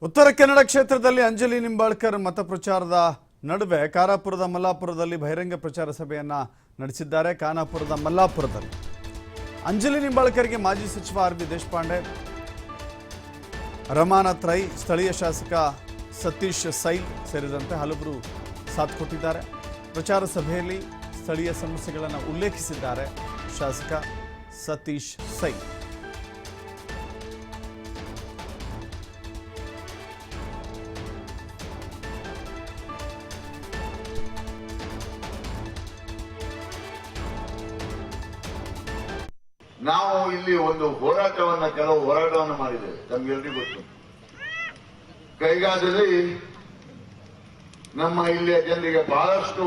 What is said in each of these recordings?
ಉತ್ತರ ಕನ್ನಡ ಕ್ಷೇತ್ರದಲ್ಲಿ ಅಂಜಲಿ ನಿಂಬಾಳ್ಕರ್ ಮತ ಪ್ರಚಾರದ ನಡುವೆ ಕಾರಾಪುರದ ಮಲ್ಲಾಪುರದಲ್ಲಿ ಬಹಿರಂಗ ಪ್ರಚಾರ ಸಭೆಯನ್ನ ನಡೆಸಿದ್ದಾರೆ. ಖಾನಾಪುರದ ಮಲ್ಲಾಪುರದಲ್ಲಿ ಅಂಜಲಿ ನಿಂಬಾಳ್ಕರ್ಗೆ ಮಾಜಿ ಸಚಿವ ಆರ್.ವಿ. ದೇಶಪಾಂಡೆ, ರಮಾನಾಥ್ ರೈ, ಸ್ಥಳೀಯ ಶಾಸಕ ಸತೀಶ್ ಸೈಲ್ ಸೇರಿದಂತೆ ಹಲವರು ಸಾಥ್ ಕೊಟ್ಟಿದ್ದಾರೆ. ಪ್ರಚಾರ ಸಭೆಯಲ್ಲಿ ಸ್ಥಳೀಯ ಸಮಸ್ಯೆಗಳನ್ನು ಉಲ್ಲೇಖಿಸಿದ್ದಾರೆ ಶಾಸಕ ಸತೀಶ್ ಸೈಲ್. ನಾವು ಇಲ್ಲಿ ಒಂದು ಕೆಲವು ಹೋರಾಟವನ್ನು ಮಾಡಿದ್ದೇವೆ. ನಮ್ಗೆಲ್ರಿಗೂ ಗೊತ್ತು. ಕೈಗಾದಲ್ಲಿ ನಮ್ಮ ಇಲ್ಲಿಯ ಜನರಿಗೆ ಬಹಳಷ್ಟು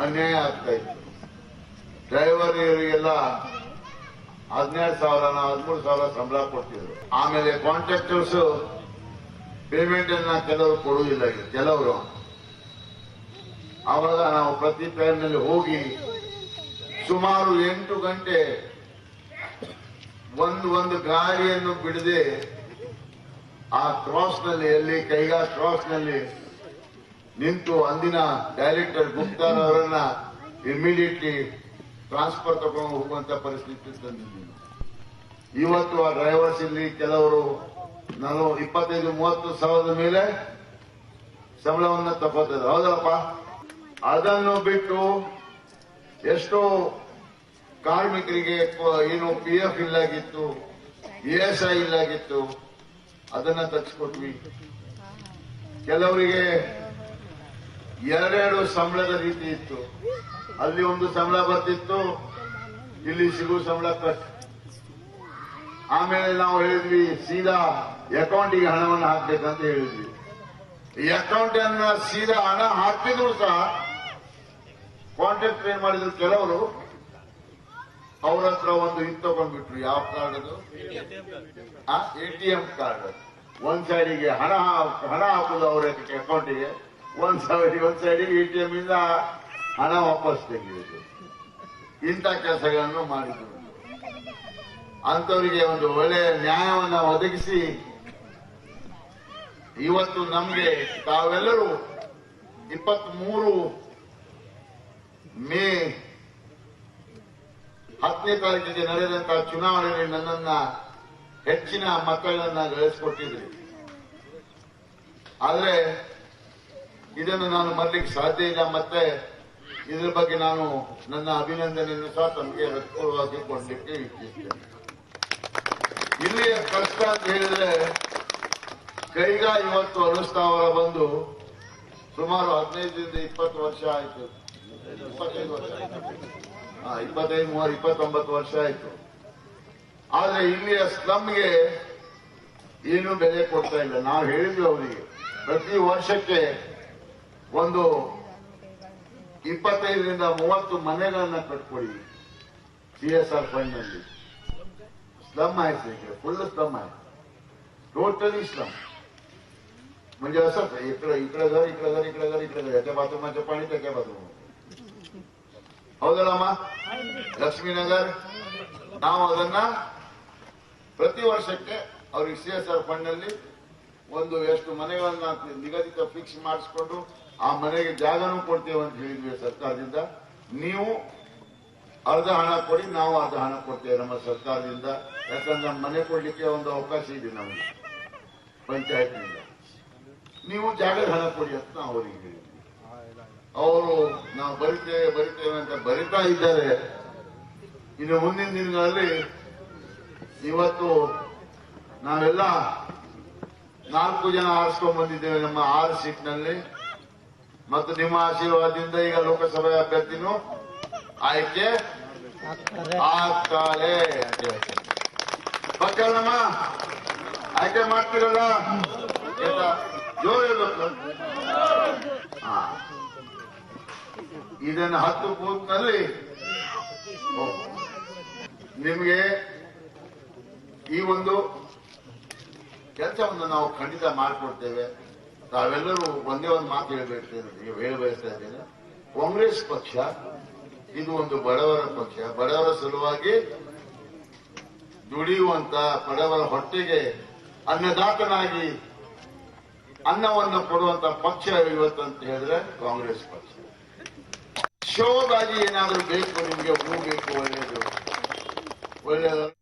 ಅನ್ಯಾಯ ಆಗ್ತಾ ಇತ್ತು. ಡ್ರೈವರ್ಗಳಿಗೆಲ್ಲ 12,000 13,000 ಸಂಬಳ ಕೊಡ್ತಿದ್ರು. ಆಮೇಲೆ ಕಾಂಟ್ರಾಕ್ಟರ್ಸ್ ಪೇಮೆಂಟ್ ಅನ್ನ ಕೆಲವರು ಕೊಡುವುದಿಲ್ಲ. ಕೆಲವರು ಆವಾಗ ನಾವು ಪ್ರತಿ ಟೈಮ್ನಲ್ಲಿ ಹೋಗಿ ಸುಮಾರು 8 ಗಂಟೆ ಒಂದು ಗಾಡಿಯನ್ನು ಬಿಡದೆ ಆ ಕ್ರಾಸ್ನಲ್ಲಿ, ಎಲ್ಲಿ ಕೈಗಾ ಕ್ರಾಸ್ನಲ್ಲಿ ನಿಂತು ಅಂದಿನ ಡೈರೆಕ್ಟರ್ ಗುಪ್ತಾರ್ ಅವರನ್ನ ಇಮಿಡಿಯೇಟ್ಲಿ ಟ್ರಾನ್ಸ್ಫರ್ ತಗೊಂಡು ಹೋಗುವಂತ ಪರಿಸ್ಥಿತಿ ತಂದಿದ್ದೀವಿ. ಇವತ್ತು ಆ ಡ್ರೈವರ್ಸ್ ಇಲ್ಲಿ ಕೆಲವರು 25-30 ಸಾವಿರದ ಮೇಲೆ ಸಂಬಳವನ್ನ ತಗೋತಾರೆ. ಹೌದಲ್ಲಪ್ಪ? ಅದನ್ನು ಬಿಟ್ಟು ಎಷ್ಟೋ ಕಾರ್ಮಿಕರಿಗೆ ಏನು PF ಇಲ್ಲಾಗಿತ್ತು, ESI ಇಲ್ಲಾಗಿತ್ತು, ಅದನ್ನ ತಗ್ಸ್ಕೊಟ್ವಿ. ಕೆಲವರಿಗೆ 2 ಸಂಬಳದ ರೀತಿ ಇತ್ತು. ಅಲ್ಲಿ ಒಂದು ಸಂಬಳ ಬರ್ತಿತ್ತು, ಇಲ್ಲಿ ಸಿಗುವ ಸಂಬಳ ಕಟ್. ಆಮೇಲೆ ನಾವು ಹೇಳಿದ್ವಿ ಸೀದಾ ಅಕೌಂಟಿಗೆ ಹಣವನ್ನು ಹಾಕ್ಬೇಕಂತ ಹೇಳಿದ್ವಿ. ಈ ಅಕೌಂಟ್ ಅನ್ನ ಸೀದಾ ಹಣ ಹಾಕಿದ್ರು ಸಹ ಕಾಂಟ್ರಾಕ್ಟರ್ ಏನ್ ಮಾಡಿದ್ರು, ಕೆಲವರು ಅವ್ರ ಹತ್ರ ಒಂದು ಇದು ತಗೊಂಡ್ಬಿಟ್ರು. ಯಾವ ಕಾರ್ಡ್ ಅದು? ATM card. ಒಂದ್ ಸೈಡಿಗೆ ಹಣ ಹಾಕುದು ಅವ್ರ ಅಕೌಂಟಿಗೆ, ಒಂದ್ ಸೈಡಿಗೆ ATM ಇಂದ ಹಣ ವಾಪಸ್ ತೆಗೆಯುವುದು. ಇಂಥ ಕೆಲಸಗಳನ್ನು ಮಾಡಿದ್ರು. ಅಂತವರಿಗೆ ಒಂದು ಒಳ್ಳೆಯ ನ್ಯಾಯವನ್ನ ಒದಗಿಸಿ ಇವತ್ತು ನಮ್ಗೆ ತಾವೆಲ್ಲರೂ 23 ಮೇ 10ನೇ ತಾರೀಕಿಗೆ ನಡೆದಂತಹ ಚುನಾವಣೆಯಲ್ಲಿ ನನ್ನನ್ನ ಹೆಚ್ಚಿನ ಮತಗಳನ್ನ ಗಳಿಸಿಕೊಟ್ಟಿದ್ರಿ. ಆದ್ರೆ ಇದನ್ನು ನಾನು ಮರಲಿಕ್ಕೆ ಸಾಧ್ಯ ಇಲ್ಲ. ಮತ್ತೆ ಇದ್ರ ಬಗ್ಗೆ ನಾನು ನನ್ನ ಅಭಿನಂದನೆಯನ್ನು ಸಹ ತಮಗೆ ವ್ಯಕ್ತವಾಗಿ ಕೊಡಲಿಕ್ಕೆ ಇಚ್ಛಿಸ್ತೇನೆ. ಇಲ್ಲಿಯ ಕಷ್ಟ ಅಂತ ಹೇಳಿದ್ರೆ, ಕೈಗಾ ಇವತ್ತು ಅನುಸ್ಥಾವರ ಬಂದು ಸುಮಾರು 15-20 ವರ್ಷ ಆಯ್ತು. 25 ವರ್ಷ, 25, 30, 29 ವರ್ಷ ಆಯ್ತು. ಆದ್ರೆ ಇಲ್ಲಿಯ ಸ್ಲಮ್ಗೆ ಏನು ಬೆಲೆ ಕೊಡ್ತಾ ಇಲ್ಲ. ನಾವು ಹೇಳಿದ್ವಿ ಅವರಿಗೆ ಪ್ರತಿ ವರ್ಷಕ್ಕೆ ಒಂದು 25-30 ಮನೆಗಳನ್ನ ಕಟ್ಕೊಡಿ CSR ಫಂಡ್ ನಲ್ಲಿ. स्लम आहे सगळे, फुल स्लम आहे, टोटली स्लम. म्हणजे असंच इकडे घर, याच्या बाथरूमाचं पाणी त्याच्या बाथरूम. ಹೌದಲ್ಲಮ್ಮ? ಲಕ್ಷ್ಮೀನಗರ್ ನಾವು ಅದನ್ನ ಪ್ರತಿ ವರ್ಷಕ್ಕೆ ಅವ್ರಿಗೆ CSR ಫಂಡ್ ನಲ್ಲಿ ಒಂದು ಎಷ್ಟು ಮನೆಗಳನ್ನ ನಿಗದಿತ ಫಿಕ್ಸ್ ಮಾಡಿಸ್ಕೊಂಡು ಆ ಮನೆಗೆ ಜಾಗನೂ ಕೊಡ್ತೇವೆ ಅಂತ ಹೇಳಿದ್ವಿ ಸರ್ಕಾರದಿಂದ. ನೀವು ಅರ್ಧ ಹಣ ಕೊಡಿ, ನಾವು ಅರ್ಧ ಹಣ ಕೊಡ್ತೇವೆ ನಮ್ಮ ಸರ್ಕಾರದಿಂದ. ಯಾಕಂದ್ರೆ ನಮ್ಮ ಮನೆ ಕೊಡ್ಲಿಕ್ಕೆ ಒಂದು ಅವಕಾಶ ಇದೆ ನಮಗೆ ಪಂಚಾಯತ್ನಿಂದ. ನೀವು ಜಾಗದ ಹಣ ಕೊಡಿ ಅಂತ ನಾವು ಅವರಿಗೆ ಹೇಳಿದ್ವಿ. ಅವರು ನಾವು ಬರಿತೇವೆ ಅಂತ ಬರಿತಾ ಇದ್ದಾರೆ. ಇನ್ನು ಮುಂದಿನ ದಿನಗಳಲ್ಲಿ ಇವತ್ತು ನಾವೆಲ್ಲ 4 ಜನ ಆರಿಸ್ಕೊಂಡ್ ಬಂದಿದ್ದೇವೆ ನಮ್ಮ 6 ಸೀಟ್ನಲ್ಲಿ. ಮತ್ತು ನಿಮ್ಮ ಆಶೀರ್ವಾದದಿಂದ ಈಗ ಲೋಕಸಭೆ ಅಭ್ಯರ್ಥಿನೂ ಆಯ್ಕೆ ಆಗ್ತಾರೆ ಅಂತ ಹೇಳ್ತಾರೆ. ಪಕ್ಕನಮ್ಮ ಆಯ್ಕೆ ಮಾಡ್ತಿರಲ್ಲ, ಜೋರ್ ಇರ್ಬೇಕು. ಇದನ್ನು 10 ಬೂತ್ನಲ್ಲಿ ನಿಮಗೆ ಈ ಒಂದು ಕೆಲಸವನ್ನು ನಾವು ಖಂಡಿತ ಮಾಡಿಕೊಡ್ತೇವೆ. ತಾವೆಲ್ಲರೂ ಒಂದೇ ಒಂದು ಮಾತು ಹೇಳಬಯಸ್ತಾ ಇದ್ದೇನೆ. ಕಾಂಗ್ರೆಸ್ ಪಕ್ಷ ಇದು ಒಂದು ಬಡವರ ಪಕ್ಷ. ಬಡವರ ಸಲುವಾಗಿ ದುಡಿಯುವಂತ, ಬಡವರ ಹೊಟ್ಟೆಗೆ ಅನ್ನದಾತನಾಗಿ ಅನ್ನವನ್ನು ಕೊಡುವಂತ ಪಕ್ಷ ಇವತ್ತಂತ ಹೇಳಿದ್ರೆ ಕಾಂಗ್ರೆಸ್ ಪಕ್ಷ. ಶೋಗಾಗಿ ಏನಾದರೂ ಬೇಕು ನಿಮ್ಗೆ, ಹೂ ಬೇಕು, ಒಳ್ಳೆಯದು